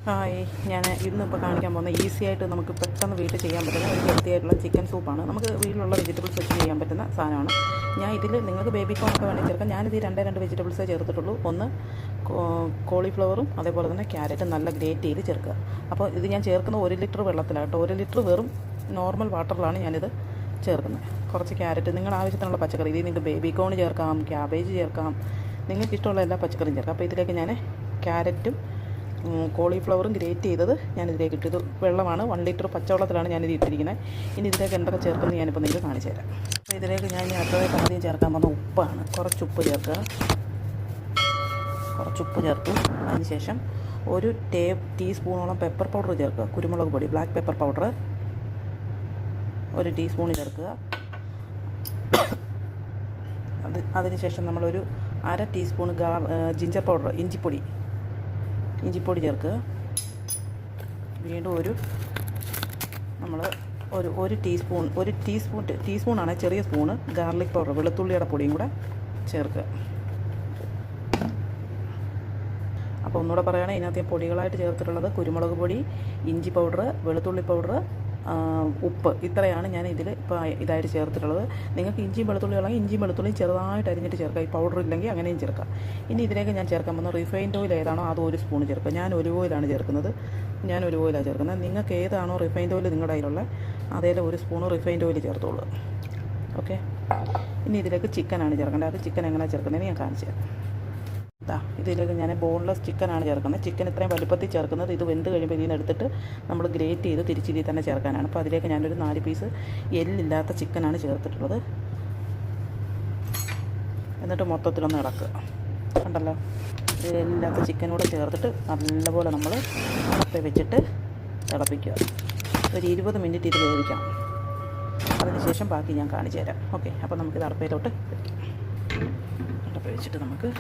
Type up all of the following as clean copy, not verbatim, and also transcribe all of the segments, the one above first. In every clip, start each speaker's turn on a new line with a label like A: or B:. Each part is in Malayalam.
A: ഹായ്, ഞാൻ ഇന്നിപ്പോൾ കാണിക്കാൻ പോകുന്ന ഈസി ആയിട്ട് നമുക്ക് പെട്ടെന്ന് വീട്ടിൽ ചെയ്യാൻ പറ്റുന്ന ഒരു ഹെൽത്തി ആയിട്ടുള്ള ചിക്കൻ സൂപ്പാണ്. നമുക്ക് വീട്ടിലുള്ള വെജിറ്റബിൾസ് വെച്ച് ചെയ്യാൻ പറ്റുന്ന സാധനമാണ്. ഞാൻ ഇതിൽ നിങ്ങൾക്ക് ബേബി കോണൊക്കെ വേണമെങ്കിൽ ചേർക്കാം. ഞാനിത് രണ്ട് വെജിറ്റബിൾസേ ചേർത്തിട്ടുള്ളൂ. ഒന്ന് കോളിഫ്ലവറും അതേപോലെ തന്നെ ക്യാരറ്റും നല്ല ഗ്രേറ്റ് ചെയ്ത് ചേർക്കുക. അപ്പോൾ ഇത് ഞാൻ ചേർക്കുന്ന 1 ലിറ്റർ വെള്ളത്തിലാട്ടോ. 1 ലിറ്റർ വെറും നോർമൽ വാട്ടറിലാണ് ഞാനിത് ചേർക്കുന്നത്. കുറച്ച് ക്യാരറ്റ്, നിങ്ങളുടെ ആവശ്യത്തിനുള്ള പച്ചക്കറി, ഇതിൽ നിങ്ങൾക്ക് ബേബി കോൺ ചേർക്കാം, ക്യാബേജ് ചേർക്കാം, നിങ്ങൾക്ക് ഇഷ്ടമുള്ള എല്ലാ പച്ചക്കറിയും ചേർക്കാം. അപ്പോൾ ഇതിലേക്ക് ഞാൻ ക്യാരറ്റും കോളിഫ്ലവറും ഗ്രേറ്റ് ചെയ്തത് ഞാനിതിലേക്ക് ഇട്ടത് വെള്ളമാണ്. 1 ലിറ്റർ പച്ചവെള്ളത്തിലാണ് ഞാനിത് ഇട്ടിരിക്കുന്നത്. ഇനി ഇതിലേക്ക് എന്തൊക്കെ ചേർക്കുന്നത് ഞാനിപ്പോൾ നിങ്ങൾക്ക് കാണിച്ചു തരാം. അപ്പോൾ ഇതിലേക്ക് ഞാൻ അടുത്തതായിട്ട് ആദ്യം ചേർക്കാൻ പോകുന്ന ഉപ്പാണ്. കുറച്ച് ഉപ്പ് ചേർക്കുക. ചേർത്തു. അതിനുശേഷം 1 ടീസ്പൂണോളം പെപ്പർ പൗഡർ ചേർക്കുക. കുരുമുളക് പൊടി, ബ്ലാക്ക് പെപ്പർ പൗഡർ 1 ടീസ്പൂൺ ചേർക്കുക. അതിനുശേഷം നമ്മളൊരു 1/2 ടീസ്പൂൺ ജിഞ്ചർ പൗഡർ, ഇഞ്ചിപ്പൊടി ചേർക്കുക. വീണ്ടും നമ്മൾ ഒരു ടീസ്പൂണാണ്, ചെറിയ സ്പൂണ് ഗാർലിക് പൗഡർ, വെളുത്തുള്ളിയുടെ പൊടിയും കൂടെ ചേർക്കുക. അപ്പോൾ ഒന്നുകൂടെ പറയുകയാണെങ്കിൽ ഇതിനകത്ത് ഞാൻ പൊടികളായിട്ട് ചേർത്തിട്ടുള്ളത് കുരുമുളക് പൊടി, ഇഞ്ചി പൗഡർ, വെളുത്തുള്ളി പൗഡർ, ഉപ്പ്, ഇത്രയാണ് ഞാൻ ഇതിൽ ഇപ്പോൾ ഇതായിട്ട് ചേർത്തിട്ടുള്ളത്. നിങ്ങൾക്ക് ഇഞ്ചിയും വെളുത്തുള്ളി ഉള്ളെങ്കിൽ ഇഞ്ചിയും വെളുത്തുള്ളിയും ചെറുതായിട്ട് അരിഞ്ഞിട്ട് ചേർക്കുക. ഈ പൗഡർ ഇല്ലെങ്കിൽ അങ്ങനെയും ചേർക്കാം. ഇനി ഇതിലേക്ക് ഞാൻ ചേർക്കാൻ പോകുന്ന റിഫൈൻഡ് ഓയിൽ ഏതാണോ അത് 1 സ്പൂൺ ചേർക്കുക. ഞാൻ ഒലിവ് ഓയിലാണ് ചേർക്കുന്നത്. നിങ്ങൾക്ക് ഏതാണോ റിഫൈൻഡ് ഓയിൽ നിങ്ങളുടെ കയ്യിലുള്ള അതേലെ 1 സ്പൂൺ റിഫൈൻഡ് ഓയിൽ ചേർത്തോളൂ. ഓക്കെ. ഇനി ഇതിലേക്ക് ചിക്കനാണ് ചേർക്കേണ്ടത്. അത് ചിക്കൻ എങ്ങനെ ചേർക്കുന്നതെന്ന് ഞാൻ കാണിച്ചു തരാം. ഇതിലേക്ക് ഞാൻ ബോൺലെസ് ചിക്കനാണ് ചേർക്കുന്നത്. ചിക്കൻ ഇത്രയും വലുപ്പത്തിൽ ചേർക്കുന്നത്. ഇത് വെന്ത് കഴിയുമ്പോൾ ഇതിൽ നിന്ന് എടുത്തിട്ട് നമ്മൾ ഗ്രേറ്റ് ചെയ്ത് തിരിച്ചിരി തന്നെ ചേർക്കാനാണ്. അപ്പോൾ അതിലേക്ക് ഞാനൊരു 4 പീസ് എല്ലില്ലാത്ത ചിക്കനാണ് ചേർത്തിട്ടുള്ളത്. എന്നിട്ട് മൊത്തത്തിലൊന്ന് ഇളക്കുക. കണ്ടല്ലോ, എല്ലില്ലാത്ത ചിക്കനൂടെ ചേർത്തിട്ട് നല്ലപോലെ നമ്മൾ അടപ്പേ വെച്ചിട്ട് തിളപ്പിക്കുക. ഒരു 20 മിനിറ്റ് ഇത് വേവിക്കാം. അതിനുശേഷം ബാക്കി ഞാൻ കാണിച്ചു തരാം. ഓക്കെ. അപ്പോൾ നമുക്കിത് അടപ്പയിലോട്ട് വെച്ചിട്ട് നമുക്ക്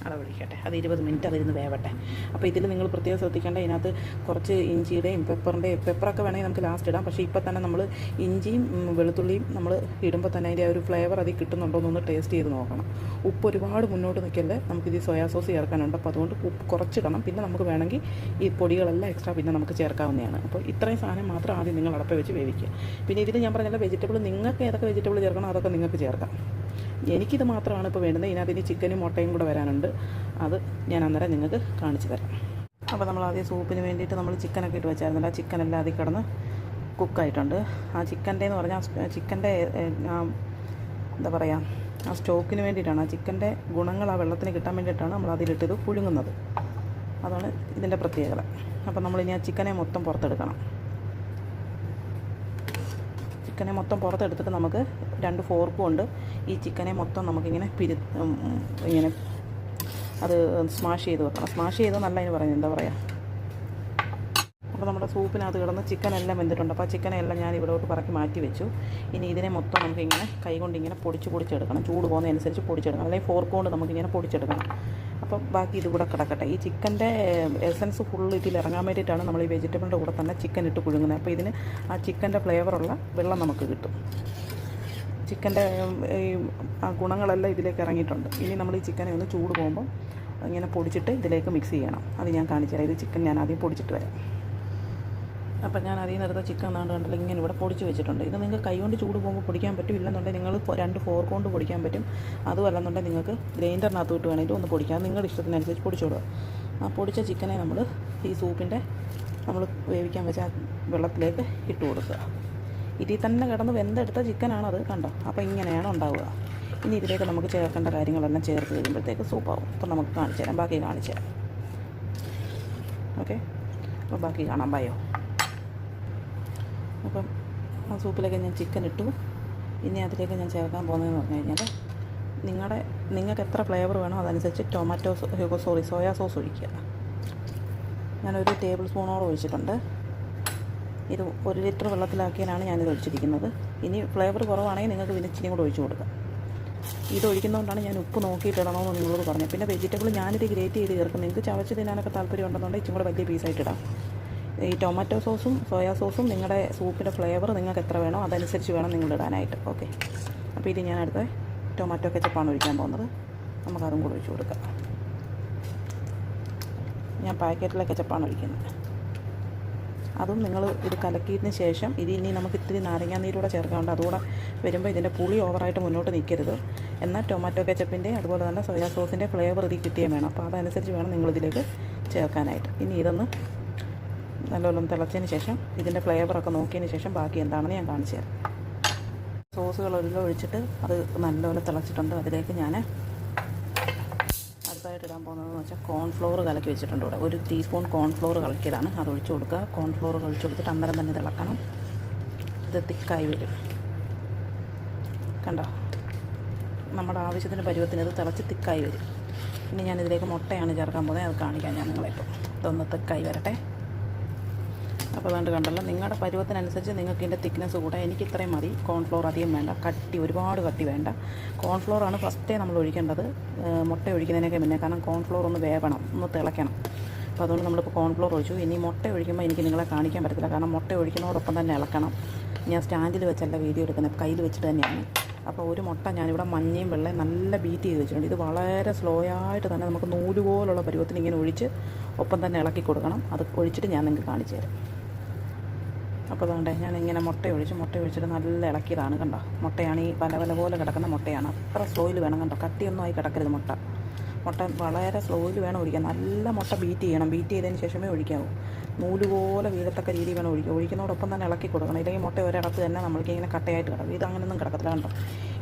A: അടവഴിക്കട്ടെ. അത് 20 മിനിറ്റ് അതിരുന്ന് വേവട്ടെ. അപ്പോൾ ഇതിൽ നിങ്ങൾ പ്രത്യേകം ശ്രദ്ധിക്കേണ്ട, ഇതിനകത്ത് കുറച്ച് ഇഞ്ചിയുടെയും പെപ്പറൊക്കെ വേണമെങ്കിൽ നമുക്ക് ലാസ്റ്റ് ഇടാം. പക്ഷേ ഇപ്പോൾ തന്നെ നമ്മൾ ഇഞ്ചിയും വെളുത്തുള്ളിയും നമ്മൾ ഇടുമ്പോൾ തന്നെ അതിൻ്റെ ഒരു ഫ്ലേവർ അതിൽ കിട്ടുന്നുണ്ടോ എന്നൊന്ന് ടേസ്റ്റ് ചെയ്ത് നോക്കണം. ഉപ്പ് ഒരുപാട് മുന്നോട്ട് നിൽക്കല്ലേ. നമുക്കിത് സോയാ സോസ് ചേർക്കാനുണ്ട്. അപ്പോൾ അതുകൊണ്ട് ഉപ്പ് കുറച്ചിടണം. പിന്നെ നമുക്ക് വേണമെങ്കിൽ ഈ പൊടികളെല്ലാം എക്സ്ട്രാ പിന്നെ നമുക്ക് ചേർക്കാവുന്നതാണ്. അപ്പോൾ ഇത്രയും സാധനം മാത്രം ആദ്യം നിങ്ങൾ അടപ്പ വെച്ച് വേവിക്കുക. പിന്നെ ഇതിൽ ഞാൻ പറഞ്ഞാൽ വെജിറ്റബിൾ, നിങ്ങൾക്ക് ഏതൊക്കെ വെജിറ്റബിൾ ചേർക്കണം അതൊക്കെ നിങ്ങൾക്ക് ചേർക്കാം. എനിക്കിത് മാത്രമാണ് ഇപ്പോൾ വേണ്ടുന്നത്. ഇതിനകത്ത് ഇനി ചിക്കനും മുട്ടയും കൂടെ വരാനുണ്ട്. അത് ഞാൻ അന്നേരം നിങ്ങൾക്ക് കാണിച്ചു തരാം. അപ്പോൾ നമ്മൾ ആദ്യം സൂപ്പിന് വേണ്ടിയിട്ട് നമ്മൾ ചിക്കനൊക്കെ ഇട്ട് വെച്ചായിരുന്നല്ലോ. ആ ചിക്കനെല്ലാം അതിൽ കിടന്ന് കുക്കായിട്ടുണ്ട്. ആ ചിക്കൻ്റെ എന്ന് പറഞ്ഞാൽ ചിക്കൻ്റെ എന്താ പറയുക, ആ സ്റ്റോക്കിന് വേണ്ടിയിട്ടാണ്, ആ ചിക്കൻ്റെ ഗുണങ്ങൾ ആ വെള്ളത്തിന് കിട്ടാൻ വേണ്ടിയിട്ടാണ് നമ്മൾ അതിലിട്ടത് പുഴുങ്ങുന്നത്. അതാണ് ഇതിൻ്റെ പ്രത്യേകത. അപ്പോൾ നമ്മളിനി ആ ചിക്കനെ മൊത്തം പുറത്തെടുക്കണം. ചിക്കനെ മൊത്തം പുറത്തെടുത്തിട്ട് നമുക്ക് 2 ഫോർക്കും കൊണ്ട് ഈ ചിക്കനെ മൊത്തം നമുക്കിങ്ങനെ ഇങ്ങനെ അത് സ്മാഷ് ചെയ്ത് വെക്കണം. സ്മാഷ് ചെയ്ത് നല്ല അതിന് പറയുന്നത് എന്താ പറയുക. അപ്പോൾ നമ്മുടെ സൂപ്പിനകത്ത് കിടന്ന് ചിക്കനെല്ലാം വെന്തിട്ടുണ്ട്. അപ്പോൾ ആ ചിക്കനെല്ലാം ഞാൻ ഇവിടോട്ട് പറക്കി മാറ്റി വെച്ചു. ഇനി ഇതിനെ മൊത്തം നമുക്കിങ്ങനെ കൈ കൊണ്ട് ഇങ്ങനെ പൊടിച്ചെടുക്കണം. ചൂട് പോകുന്നതനുസരിച്ച് പൊടിച്ചെടുക്കണം. അല്ലെങ്കിൽ ഫോർക്ക് കൊണ്ട് നമുക്കിങ്ങനെ പൊടിച്ചെടുക്കണം. അപ്പം ബാക്കി ഇത് കൂടെ കിടക്കട്ടെ. ഈ ചിക്കൻ്റെ എസൻസ് ഫുള്ള് ഇതിൽ ഇറങ്ങാൻ വേണ്ടിയിട്ടാണ് നമ്മൾ ഈ വെജിറ്റബിളിൻ്റെ കൂടെ തന്നെ ചിക്കൻ ഇട്ട് പുഴുങ്ങുന്നത്. അപ്പോൾ ഇതിന് ആ ചിക്കൻ്റെ ഫ്ലേവറുള്ള വെള്ളം നമുക്ക് കിട്ടും. ചിക്കൻ്റെ ഈ ആ ഗുണങ്ങളെല്ലാം ഇതിലേക്ക് ഇറങ്ങിയിട്ടുണ്ട്. ഇനി നമ്മൾ ഈ ചിക്കനെ ഒന്ന് ചൂട് പോകുമ്പോൾ ഇങ്ങനെ പൊടിച്ചിട്ട് ഇതിലേക്ക് മിക്സ് ചെയ്യണം. അത് ഞാൻ കാണിച്ചു തരാം. ഇത് ചിക്കൻ ഞാൻ ആദ്യം പൊടിച്ചിട്ട് വരാം. അപ്പം ഞാൻ അതിൽ നിന്ന് എടുത്ത ചിക്കൻ കണ്ടല്ലോ ഇങ്ങനെ ഇവിടെ പൊടിച്ച് വെച്ചിട്ടുണ്ട്. ഇത് നിങ്ങൾക്ക് കൈ കൊണ്ട് ചൂട് പോകുമ്പോൾ പൊടിക്കാൻ പറ്റും. ഇല്ലെന്നുണ്ടെങ്കിൽ നിങ്ങൾ 2 ഫോർക്ക് കൊണ്ട് പൊടിക്കാൻ പറ്റും. അതുമല്ലെന്നുണ്ടെങ്കിൽ നിങ്ങൾക്ക് ഗ്രൈൻഡറിനകത്ത് വിട്ട് വേണമെങ്കിൽ ഒന്ന് പൊടിക്കാം. നിങ്ങളുടെ ഇഷ്ടത്തിനനുസരിച്ച് പൊടിച്ചോടുക. ആ പൊടിച്ച ചിക്കനെ നമ്മൾ ഈ സൂപ്പിൻ്റെ നമ്മൾ വേവിക്കാൻ വെച്ച വെള്ളത്തിലേക്ക് ഇട്ട് കൊടുക്കുക. ഇതിൽ തന്നെ കിടന്ന് വെന്തെടുത്ത ചിക്കനാണത്, കണ്ടോ. അപ്പോൾ ഇങ്ങനെയാണ് ഉണ്ടാവുക. ഇനി ഇതിലേക്ക് നമുക്ക് ചേർക്കേണ്ട കാര്യങ്ങളെല്ലാം ചേർത്ത് കഴിയുമ്പോഴത്തേക്ക് സൂപ്പാവും. അപ്പോൾ നമുക്ക് കാണിച്ചു തരാം, ബാക്കി കാണിച്ചു തരാം. ഓക്കെ. അപ്പോൾ ബാക്കി കാണാം. ബയോ. അപ്പം ആ സൂപ്പിലേക്ക് ഞാൻ ചിക്കൻ ഇട്ടു. ഇനി അതിലേക്ക് ഞാൻ ചേർക്കാൻ പോകുന്നതെന്ന് പറഞ്ഞു കഴിഞ്ഞാൽ നിങ്ങൾക്ക് എത്ര ഫ്ലേവർ വേണോ അതനുസരിച്ച് സോയാ സോസ് ഒഴിക്കുക. ഞാനൊരു ടേബിൾ സ്പൂണോളം ഒഴിച്ചിട്ടുണ്ട്. ഇത് 1 ലിറ്റർ വെള്ളത്തിലാക്കിയാണ് ഞാനിത് ഒഴിച്ചിരിക്കുന്നത്. ഇനി ഫ്ലേവർ കുറവാണെങ്കിൽ നിങ്ങൾക്ക് പിന്നെ ഇച്ചിരി കൂടെ ഒഴിച്ചു കൊടുക്കാം. ഇത് ഒഴിക്കുന്നതുകൊണ്ടാണ് ഞാൻ ഉപ്പ് നോക്കിയിട്ടിടണമെന്ന് നിങ്ങളോട് പറഞ്ഞത്. പിന്നെ വെജിറ്റബിൾ ഞാനിത് ഗ്രേറ്റ് ചെയ്ത് ചേർക്കും. നിങ്ങൾക്ക് ചവച്ച് തിന്നാനൊക്കെ താല്പര്യം ഉണ്ടെന്നുണ്ടെങ്കിൽ ഇച്ചിരി കൂടെ വലിയ പീസായിട്ടിടാം. ഈ ടൊമാറ്റോ സോസും സോയാ സോസും നിങ്ങളുടെ സൂപ്പിൻ്റെ ഫ്ലേവർ നിങ്ങൾക്ക് എത്ര വേണോ അതനുസരിച്ച് വേണം നിങ്ങൾ ഇടാനായിട്ട്. ഓക്കെ. അപ്പോൾ ഇത് ഞാൻ അടുത്ത ടൊമാറ്റോ കെച്ചപ്പാണ് ഒഴിക്കാൻ പോകുന്നത്. നമുക്കതും കൂടെ ഒഴിച്ച് കൊടുക്കാം. ഞാൻ പാക്കറ്റിലെ കെച്ചപ്പാണ് ഒഴിക്കുന്നത്. അതും നിങ്ങൾ ഇത് കലക്കിയതിന് ശേഷം ഇനി നമുക്ക് ഇത്തിരി നാരങ്ങാനീരൂടെ ചേർക്കാറുണ്ട്. അതുകൂടെ വരുമ്പോൾ ഇതിൻ്റെ പുളി ഓവറായിട്ട് മുന്നോട്ട് നിൽക്കരുത്. എന്നാൽ ടൊമാറ്റോ കെച്ചപ്പിൻ്റെ അതുപോലെ തന്നെ സോയാ സോസിൻ്റെ ഫ്ലേവർ ഇതിൽ കിട്ടുകയും വേണം. അപ്പോൾ അതനുസരിച്ച് വേണം നിങ്ങളിതിലേക്ക് ചേർക്കാനായിട്ട്. ഇനി ഇതൊന്ന് നല്ലോണം തിളച്ചതിന് ശേഷം ഇതിൻ്റെ ഫ്ലേവറൊക്കെ നോക്കിയതിന് ശേഷം ബാക്കി എന്താണെന്ന് ഞാൻ കാണിച്ചു തരാം. സോസുകളെല്ലാം ഒഴിച്ചിട്ട് അത് നല്ലപോലെ തിളച്ചിട്ടുണ്ട്. അതിലേക്ക് ഞാൻ അടുത്തായിട്ട് ഇടാൻ പോകുന്നതെന്ന് വെച്ചാൽ കോൺഫ്ലോർ കലക്കി വെച്ചിട്ടുണ്ട്. ഇവിടെ 1 ടീസ്പൂൺ കോൺഫ്ലോർ കലക്കിയതാണ്. അത് ഒഴിച്ച് കൊടുക്കുക. കോൺഫ്ലോർ ഒഴിച്ച് കൊടുത്തിട്ട് അന്നേരം തന്നെ തിളക്കണം. ഇത് തിക്കായി വരും. കണ്ടോ, നമ്മുടെ ആവശ്യത്തിന് പരുവത്തിന് ഇത് തിളച്ച് തിക്കായി വരും. ഇനി ഞാനിതിലേക്ക് മുട്ടയാണ് ചേർക്കാൻ പോകുന്നത്. അത് കാണിക്കാം ഞാൻ നിങ്ങളെപ്പോൾ. ഇതൊന്ന് തിക്കായി വരട്ടെ. അപ്പോൾ അതുകൊണ്ട് കണ്ടല്ലോ, നിങ്ങളുടെ പരുവത്തിനനുസരിച്ച് നിങ്ങൾക്ക് ഇതിൻ്റെ തിക്നെസ് കൂടെ. എനിക്ക് ഇത്രയും മതി. കോൺഫ്ലോർ അധികം വേണ്ട, ഒരുപാട് കട്ടി വേണ്ട. കോൺഫ്ലോറാണ് ഫസ്റ്റേ നമ്മൾ ഒഴിക്കേണ്ടത്, മുട്ട ഒഴിക്കുന്നതിനൊക്കെ മുന്നേ. കാരണം കോൺഫ്ലോർ ഒന്ന് വേവണം, ഒന്ന് തിളയ്ക്കണം. അപ്പോൾ അതുകൊണ്ട് നമ്മളിപ്പോൾ കോൺഫ്ലോർ ഒഴിച്ചു. ഇനി മുട്ട ഒഴിക്കുമ്പോൾ എനിക്ക് നിങ്ങളെ കാണിക്കാൻ പറ്റത്തില്ല, കാരണം മുട്ട ഒഴിക്കുന്നതോടൊപ്പം തന്നെ ഇളക്കണം. ഞാൻ സ്റ്റാൻഡിൽ വെച്ചല്ല വീഡിയോ എടുക്കുന്നത്, കയ്യിൽ വെച്ചിട്ട് തന്നെയാണ്. അപ്പോൾ ഒരു മുട്ട ഞാനിവിടെ മഞ്ഞയും വെള്ളയും നല്ല ബീറ്റ് ചെയ്ത് വെച്ചിട്ടുണ്ട്. ഇത് വളരെ സ്ലോ ആയിട്ട് തന്നെ നമുക്ക് നൂല് പോലുള്ള പരുവത്തിന് ഇങ്ങനെ ഒഴിച്ച് ഒപ്പം തന്നെ ഇളക്കി കൊടുക്കണം. അത് ഒഴിച്ചിട്ട് ഞാൻ നിങ്ങൾക്ക് കാണിച്ചു തരാം. അപ്പോൾ അതുകൊണ്ട് ഞാനിങ്ങനെ മുട്ട ഒഴിച്ചിട്ട് നല്ല ഇളക്കിയതാണ്. കണ്ടോ, മുട്ടയാണ് ഈ പല പോലെ കിടക്കുന്ന മുട്ടയാണ്. അത്ര സ്ലോയിൽ വേണം. കണ്ടോ, കട്ടിയൊന്നും ആയി കിടക്കരുത്. മുട്ട വളരെ സ്ലോയിൽ വേണം ഒഴിക്കാൻ. നല്ല മുട്ട ബീറ്റ് ചെയ്യണം. ബീറ്റ് ചെയ്തതിന് ശേഷമേ ഒഴിക്കാവൂ. നൂല് പോലെ വീഴത്തക്ക രീതിയിൽ വേണം ഒഴിക്കുക. ഒഴിക്കുന്നതോടൊപ്പം തന്നെ ഇളക്കി കൊടുക്കണം. ഇല്ലെങ്കിൽ മുട്ട ഒരിടത്ത് തന്നെ നമ്മൾക്ക് ഇങ്ങനെ കട്ടയായിട്ട് കിടക്കും. ഇത് അങ്ങനെയൊന്നും കിടക്കത്തില്ല. കണ്ടോ,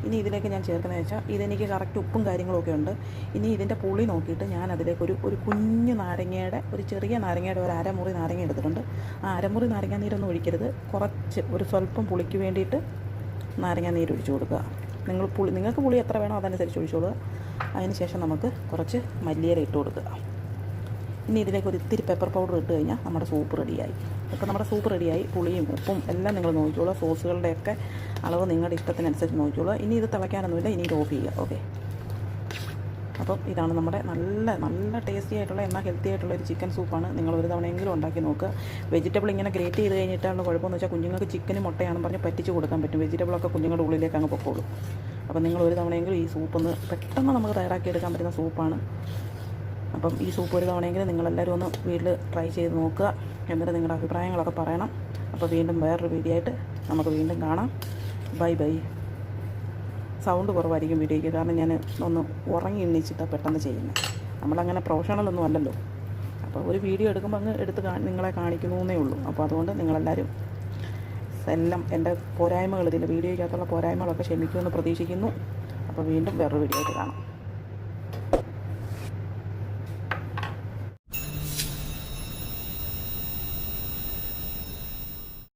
A: ഇനി ഇതിലേക്ക് ഞാൻ ചേർക്കുന്നത് വെച്ചാൽ ഇതെനിക്ക് കറക്റ്റ് ഉപ്പും കാര്യങ്ങളൊക്കെ ഉണ്ട്. ഇനി ഇതിൻ്റെ പുളി നോക്കിയിട്ട് ഞാൻ അതിലേക്ക് ഒരു കുഞ്ഞു നാരങ്ങയുടെ, ഒരു ചെറിയ നാരങ്ങയുടെ ഒരു അരമുറി നാരങ്ങ എടുത്തിട്ടുണ്ട്. ആ അരമുറി നാരങ്ങ നീരൊന്നും ഒഴിക്കരുത്. കുറച്ച് ഒരു സ്വല്പം പുളിക്ക് വേണ്ടിയിട്ട് നാരങ്ങ നീര് ഒഴിച്ചു കൊടുക്കുക. നിങ്ങൾക്ക് പുളി എത്ര വേണോ അതനുസരിച്ച് ഒഴിച്ചോളുക. അതിന് ശേഷം നമുക്ക് കുറച്ച് മല്ലിയില ഇട്ട് കൊടുക്കുക. ഇനി ഇതിലേക്ക് ഒരു ഇത്തിരി പെപ്പർ പൗഡർ ഇട്ട് കഴിഞ്ഞാൽ നമ്മുടെ സൂപ്പ് റെഡിയായി. ഇപ്പോൾ നമ്മുടെ സൂപ്പ് റെഡിയായി. പുളിയും ഉപ്പും എല്ലാം നിങ്ങൾ നോക്കിക്കോളൂ. സോസുകളുടെയൊക്കെ അളവ് നിങ്ങളുടെ ഇഷ്ടത്തിനനുസരിച്ച് നോക്കിക്കോളൂ. ഇനി ഇത് തിളയ്ക്കാനൊന്നുമില്ല, ഇനി ഇത് ഓഫ് ചെയ്യുക. ഓക്കെ, അപ്പം ഇതാണ് നമ്മുടെ നല്ല ടേസ്റ്റി ആയിട്ടുള്ള എന്നാൽ ഹെൽത്തി ആയിട്ടുള്ള ഒരു ചിക്കൻ സൂപ്പാണ്. നിങ്ങൾ ഒരു തവണയെങ്കിലും ഉണ്ടാക്കി നോക്കുക. വെജിറ്റബിൾ ഇങ്ങനെ ഗ്രേറ്റ് ചെയ്ത് കഴിഞ്ഞിട്ടുള്ള കുഴപ്പമെന്ന് വെച്ചാൽ കുഞ്ഞുങ്ങൾക്ക് ചിക്കനും മുട്ടയാണെന്ന് പറഞ്ഞ് പറ്റിച്ച് കൊടുക്കാൻ പറ്റും. വെജിറ്റബിളൊക്കെ കുഞ്ഞുങ്ങളുടെ ഉള്ളിലേക്ക് അങ്ങ് പൊക്കോളും. അപ്പം നിങ്ങൾ ഒരു തവണയെങ്കിലും ഈ സൂപ്പൊന്ന് പെട്ടെന്ന് നമുക്ക് തയ്യാറാക്കി എടുക്കാൻ പറ്റുന്ന സൂപ്പാണ്. അപ്പം ഈ സൂപ്പ് ഒരു തവണയെങ്കിലും നിങ്ങളെല്ലാവരും ഒന്ന് വീട്ടിൽ ട്രൈ ചെയ്ത് നോക്കുക. എന്നിട്ട് നിങ്ങളുടെ അഭിപ്രായങ്ങളൊക്കെ പറയണം. അപ്പോൾ വീണ്ടും വേറൊരു വീഡിയോ ആയിട്ട് നമുക്ക് വീണ്ടും കാണാം. ബൈ. സൗണ്ട് കുറവായിരിക്കും വീഡിയോയ്ക്ക്, കാരണം ഞാൻ ഒന്ന് ഉറങ്ങി എണ്ണിച്ചിട്ടാണ് പെട്ടെന്ന് ചെയ്യുന്നത്. നമ്മളങ്ങനെ പ്രൊഫഷണലൊന്നും അല്ലല്ലോ. അപ്പോൾ ഒരു വീഡിയോ എടുക്കുമ്പോൾ അങ്ങ് എടുത്ത് നിങ്ങളെ കാണിക്കുന്നേ ഉള്ളൂ. അപ്പോൾ അതുകൊണ്ട് നിങ്ങളെല്ലാവരും എല്ലാം എൻ്റെ പോരായ്മകൾ, ഇതിൻ്റെ വീഡിയോയ്ക്കകത്തുള്ള പോരായ്മകളൊക്കെ ക്ഷമിക്കുമെന്ന് പ്രതീക്ഷിക്കുന്നു. അപ്പോൾ വീണ്ടും വേറൊരു വീഡിയോ ആയിട്ട് കാണാം.